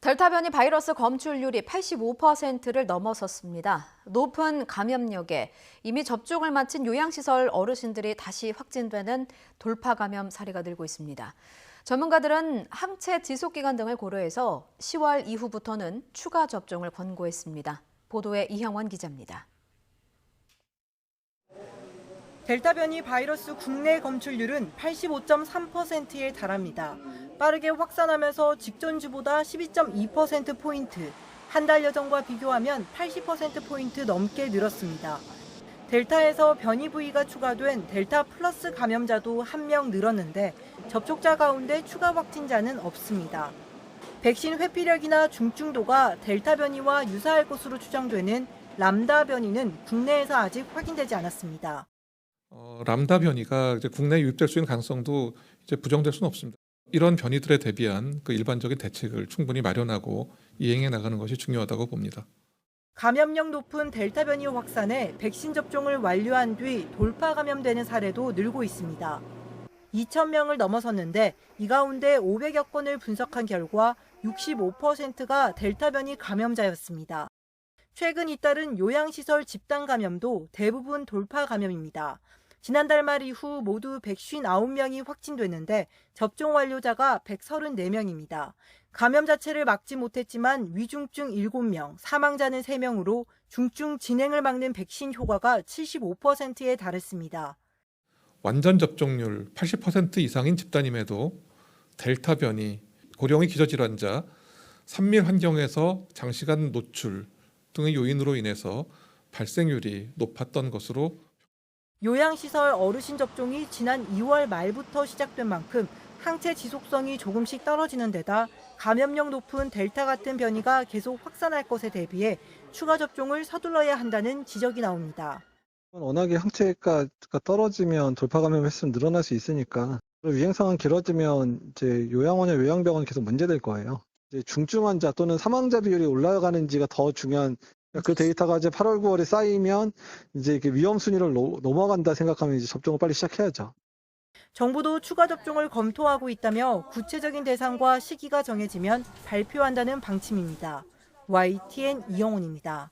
델타 변이 바이러스 검출률이 85%를 넘어섰습니다. 높은 감염력에 이미 접종을 마친 요양시설 어르신들이 다시 확진되는 돌파 감염 사례가 늘고 있습니다. 전문가들은 항체 지속기간 등을 고려해서 10월 이후부터는 추가 접종을 권고했습니다. 보도에 이형원 기자입니다. 델타 변이 바이러스 국내 검출률은 85.3%에 달합니다. 빠르게 확산하면서 직전주보다 12.2%포인트, 한 달여 전과 비교하면 80%포인트 넘게 늘었습니다. 델타에서 변이 부위가 추가된 델타 플러스 감염자도 1명 늘었는데 접촉자 가운데 추가 확진자는 없습니다. 백신 회피력이나 중증도가 델타 변이와 유사할 것으로 추정되는 람다 변이는 국내에서 아직 확인되지 않았습니다. 람다 변이가 이제 국내에 유입될 수 있는 가능성도 이제 부정될 수는 없습니다. 이런 변이들에 대비한 그 일반적인 대책을 충분히 마련하고 이행해 나가는 것이 중요하다고 봅니다. 감염력 높은 델타 변이 확산에 백신 접종을 완료한 뒤 돌파 감염되는 사례도 늘고 있습니다. 2,000명을 넘어섰는데 이 가운데 500여 건을 분석한 결과 65%가 델타 변이 감염자였습니다. 최근 잇따른 요양시설 집단 감염도 대부분 돌파 감염입니다. 지난달 말 이후 모두 159명이 확진됐는데 접종 완료자가 134명입니다. 감염 자체를 막지 못했지만 위중증 7명, 사망자는 3명으로 중증 진행을 막는 백신 효과가 75%에 달했습니다. 완전 접종률 80% 이상인 집단임에도 델타 변이, 고령의 기저질환자, 산밀 환경에서 장시간 노출 등의 요인으로 인해서 발생률이 높았던 것으로 요양시설 어르신 접종이 지난 2월 말부터 시작된 만큼 항체 지속성이 조금씩 떨어지는 데다 감염력 높은 델타 같은 변이가 계속 확산할 것에 대비해 추가 접종을 서둘러야 한다는 지적이 나옵니다. 워낙에 항체가 떨어지면 돌파 감염 횟수는 늘어날 수 있으니까 유행 상황 길어지면 이제 요양원이나 요양병원 계속 문제될 거예요. 이제 중증 환자 또는 사망자 비율이 올라가는지가 더 중요한 그 데이터가 이제 8월, 9월에 쌓이면 이제 이렇게 위험 순위를 넘어간다 생각하면 이제 접종을 빨리 시작해야죠. 정부도 추가 접종을 검토하고 있다며 구체적인 대상과 시기가 정해지면 발표한다는 방침입니다. YTN 이영훈입니다.